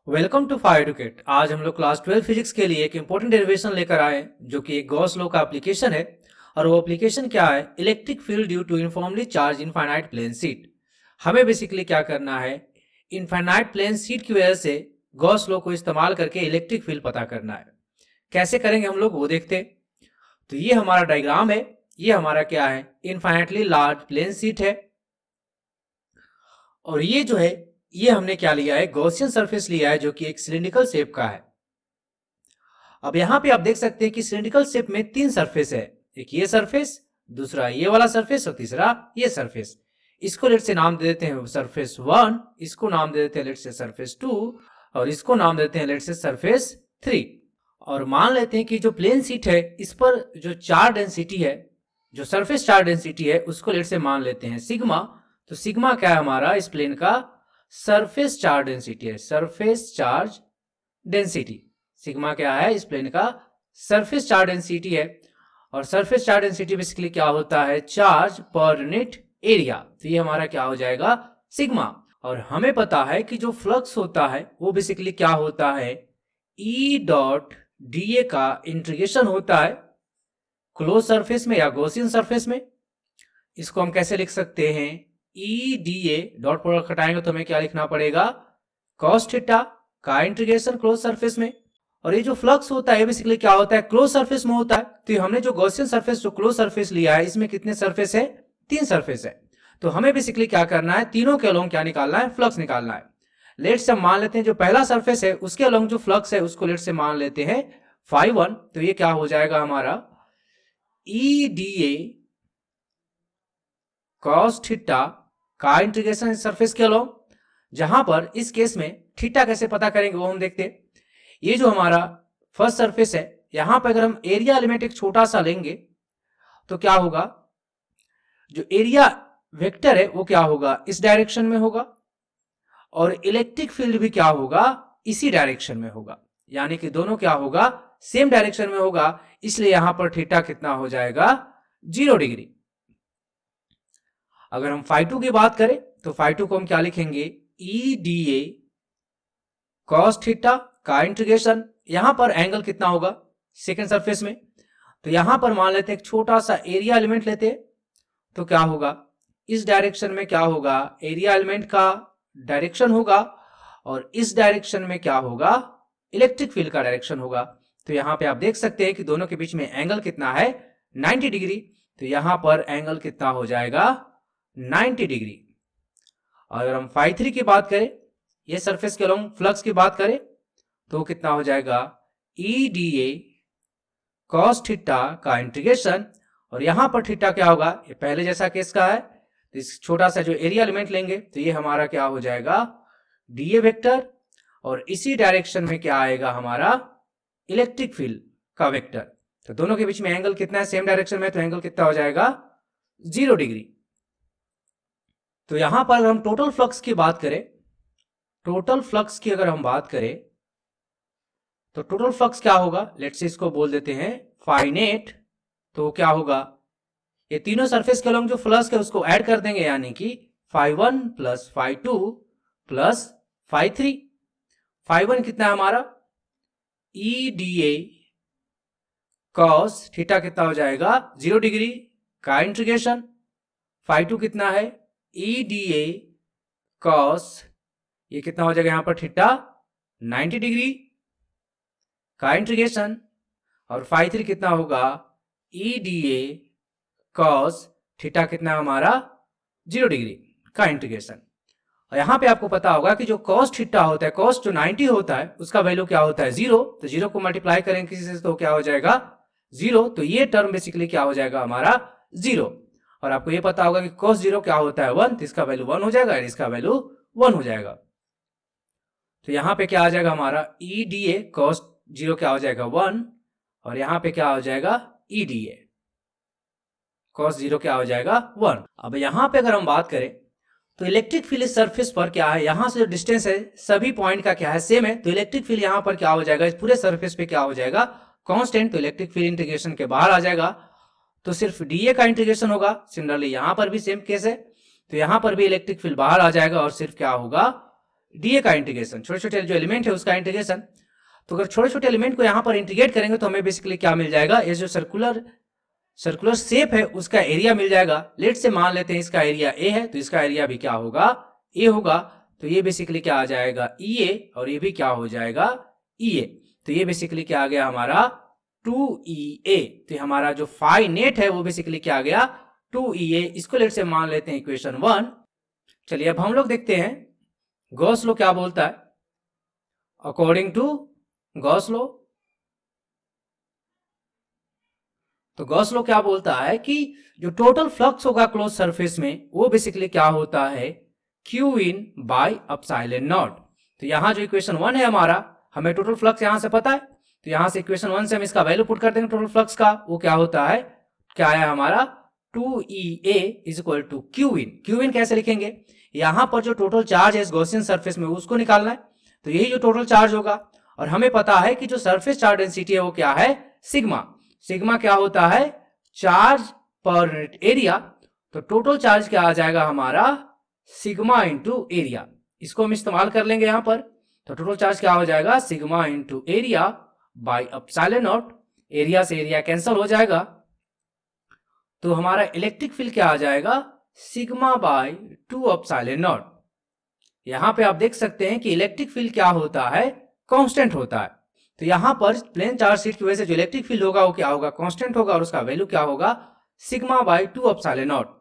Welcome to fire educate. आज हम लोग क्लास 12 फिजिक्स के लिए एक इंपॉर्टेंट डेरिवेशन लेकर आए जो कि एक गॉस लॉ का एप्लीकेशन है। और वो एप्लीकेशन क्या है? Electric field due to uniformly charge infinite plane sheet. हमें बेसिकली क्या करना है, इनफाइनाइट प्लेन शीट की वजह से गॉस लॉ को इस्तेमाल करके इलेक्ट्रिक फील्ड पता करना है। कैसे करेंगे हम लोग वो देखते हैं। तो ये हमारा डायग्राम है, ये हमारा क्या है, इनफाइनाइटली लार्ज प्लेन शीट है। और ये जो है, ये हमने क्या लिया है, गॉसियन सरफेस लिया है जो कि एक सिलिंड्रिकल शेप का है। अब यहां पे आप देख सकते हैं कि सिलिंड्रिकल शेप में तीन सरफेस है, एक ये सरफेस, दूसरा ये वाला सरफेस और तीसरा ये सरफेस। इसको लेट से नाम दे देते हैं सरफेस 1, इसको नाम दे देते हैं लेट से सरफेस 2 और इसको नाम देते हैं लेट से सरफेस 3। और मान लेते हैं कि जो प्लेन शीट है इस पर जो चार्ज डेंसिटी है, जो सरफेस चार्ज डेंसिटी है उसको लेट से मान लेते हैं सिग्मा। तो सिग्मा क्या है हमारा, इस प्लेन का सरफेस चार्ज डेंसिटी है, सरफेस चार्ज डेंसिटी। सिग्मा क्या है, इस प्लेन का सरफेस चार्ज डेंसिटी है। और सरफेस चार्ज डेंसिटी बेसिकली क्या होता है, चार्ज पर यूनिट एरिया। तो ये हमारा क्या हो जाएगा, सिग्मा। और हमें पता है कि जो फ्लक्स होता है वो बेसिकली क्या होता है, ई डॉट डी ए का इंटीग्रेशन होता है क्लोज सरफेस में या गॉसियन सरफेस में। इसको हम कैसे लिख सकते हैं, E D A dot product हटाएंगे तो हमें क्या लिखना पड़ेगा, कॉस थीटा का इंटीग्रेशन क्लोज सरफेस में। और ये जो फ्लक्स होता है बेसिकली क्या होता है, क्लोज सरफेस में होता है। तो हमने जो गॉसियन सरफेस, जो क्लोज सरफेस लिया है, इसमें कितने सरफेस है, तीन सरफेस है। तो हमें बेसिकली क्या करना है, तीनों के अलोंग क्या निकालना है, फ्लक्स निकालना है। लेट से हम मान लेते हैं जो पहला सरफेस है उसके अलोंग जो फ्लक्स है उसको लेट से मान लेते हैं φ1। तो ये क्या हो जाएगा हमारा, E D A cos theta का इंटीग्रेशन सरफेस के अलोंग, जहां पर इस केस में थीटा कैसे पता करेंगे वो हम देखते हैं। ये जो हमारा फर्स्ट सरफेस है, यहां पर अगर हम एरिया एलिमेंट एक छोटा सा लेंगे तो क्या होगा, जो एरिया वेक्टर है वो क्या होगा, इस डायरेक्शन में होगा। और इलेक्ट्रिक फील्ड भी क्या होगा, इसी डायरेक्शन में होगा। यानी कि दोनों क्या होगा, सेम डायरेक्शन में होगा। इसलिए यहां पर थीटा कितना हो जाएगा, 0 डिग्री। अगर हम φ2 की बात करें तो φ2 को हम क्या लिखेंगे, E D A cos theta का इंटीग्रेशन, यहां पर एंगल कितना होगा सेकेंड सरफेस में। तो यहां पर मान लेते हैं एक छोटा सा एरिया एलिमेंट लेते हैं, तो क्या होगा, इस डायरेक्शन में क्या होगा, एरिया एलिमेंट का डायरेक्शन होगा। और इस डायरेक्शन में क्या होगा, इलेक्ट्रिक फील्ड का डायरेक्शन होगा। तो यहां पे आप देख सकते हैं कि दोनों के बीच में एंगल कितना है, 90 डिग्री। तो यहां पर एंगल कितना हो जाएगा, 90 डिग्री। अगर हम φ3 की बात करें, ये सरफेस के अलोंग फ्लक्स की बात करें, तो कितना हो जाएगा, E D A cos theta का इंटीग्रेशन। और यहां पर थीटा क्या होगा, ये पहले जैसा केस का है। तो इस छोटा सा जो एरिया एलिमेंट लेंगे तो ये हमारा क्या हो जाएगा, डी ए वेक्टर। और इसी डायरेक्शन में क्या आएगा हमारा, इलेक्ट्रिक फील्ड का वेक्टर। तो दोनों के बीच में एंगल कितना है, सेम डायरेक्शन में, तो एंगल कितना हो जाएगा, 0 डिग्री। तो यहां पर अगर हम टोटल फ्लक्स की बात करें, टोटल फ्लक्स की अगर हम बात करें तो टोटल फ्लक्स क्या होगा, लेट्स से इसको बोल देते हैं फाइनेट। तो क्या होगा, ये तीनों सरफेस के अलोंग जो फ्लक्स है उसको ऐड कर देंगे, यानी कि φ1 प्लस φ2 प्लस φ3। φ1 कितना है हमारा, E D A cos theta कितना हो जाएगा, 0 डिग्री का इंटीग्रेशन। φ2 कितना है, ई डी ए कॉस, ये कितना हो जाएगा यहां पर थीटा, 90 डिग्री का इंटीग्रेशन। और φ3 कितना होगा, E D A cos theta कितना हमारा, 0 डिग्री का इंटीग्रेशन। और यहां पे आपको पता होगा कि जो कॉस थीटा होता है, कॉस जो 90 होता है उसका वैल्यू क्या होता है, 0। तो 0 को मल्टीप्लाई करेंगे किसी से तो क्या हो जाएगा, 0। तो ये टर्म बेसिकली क्या हो जाएगा हमारा, 0। और आपको ये पता होगा कि cos 0 क्या होता है, 1। तो इसका वैल्यू 1 हो जाएगा, इसका वैल्यू 1 हो जाएगा। तो यहां पे क्या आ जाएगा हमारा, ई डी ए कॉस 0 क्या हो जाएगा, 1। और यहां पे क्या हो जाएगा, ई डी ए कॉस 0 क्या हो जाएगा, 1। अब यहां पे अगर हम बात करें तो इलेक्ट्रिक फील्ड इस सरफेस पर क्या है, यहां से जो डिस्टेंस है सभी पॉइंट का क्या है, सेम है। तो इलेक्ट्रिक फील्ड यहां पर क्या हो जाएगा, इस पूरे सरफेस पे क्या हो जाएगा, कांस्टेंट। तो इलेक्ट्रिक फील्ड इंटीग्रेशन के बाहर आ जाएगा, तो सिर्फ डीए का इंटीग्रेशन होगा। सिमिलरली यहां पर भी सेम केस है, तो यहां पर भी इलेक्ट्रिक फील्ड बाहर आ जाएगा और सिर्फ क्या होगा, डीए का इंटीग्रेशन, छोटे छोटे जो एलिमेंट है उसका इंटीग्रेशन। तो अगर छोटे छोटे एलिमेंट को यहाँ पर इंटीग्रेट करेंगे तो हमें बेसिकली क्या मिल जाएगा, ये जो सर्कुलर शेप है उसका एरिया मिल जाएगा। लेट से मान लेते हैं इसका एरिया ए है, तो इसका एरिया भी क्या होगा, ए होगा। तो ये बेसिकली क्या आ जाएगा, ई ए, और ये भी क्या हो जाएगा, ई ए। तो ये बेसिकली क्या आ गया हमारा 2EA। तो हमारा जो फाई नेट है वो बेसिकली क्या आ गया 2EA। इसको लेट से मान लेते हैं इक्वेशन 1। चलिए अब हम लोग देखते हैं गॉस लॉ क्या बोलता है। अकॉर्डिंग टू गॉस लॉ, तो गॉस लॉ क्या बोलता है कि जो टोटल फ्लक्स होगा क्लोज सरफेस में वो बेसिकली क्या होता है Q in by epsilon not. तो यहां जो इक्वेशन 1 है हमारा, हमें टोटल फ्लक्स यहां से पता है, तो यहां से इक्वेशन 1 से हम इसका वैल्यू पुट कर देंगे टोटल फ्लक्स का। वो क्या होता है, क्या है हमारा 2EA is equal to Q in. Q in कैसे लिखेंगे, यहां पर जो टोटल चार्ज है इस गॉसियन सरफेस में उसको निकालना है। तो यही जो टोटल चार्ज होगा, और हमें पता है कि जो सरफेस चार्ज डेंसिटी है वो क्या है, सिग्मा। सिग्मा क्या होता है, चार्ज पर यूनिट एरिया। तो टोटल चार्ज क्या आ जाएगा हमारा, सिग्मा इंटू एरिया। इसको हम इस्तेमाल कर लेंगे यहां पर। तो टोटल चार्ज क्या हो जाएगा, sigma into area by epsilon not. Area से एरिया कैंसिल हो जाएगा, तो हमारा इलेक्ट्रिक फील्ड क्या आ जाएगा, सिग्मा बाय 2 एप्सिलॉन नॉट। यहां पे आप देख सकते हैं कि इलेक्ट्रिक फील्ड क्या होता है, कांस्टेंट होता है। तो यहां पर प्लेन चार्ज शीट की वजह से जो इलेक्ट्रिक फील्ड होगा वो क्या होगा, कांस्टेंट होगा, और उसका वैल्यू क्या होगा, सिग्मा बाय 2 एप्सिलॉन नॉट।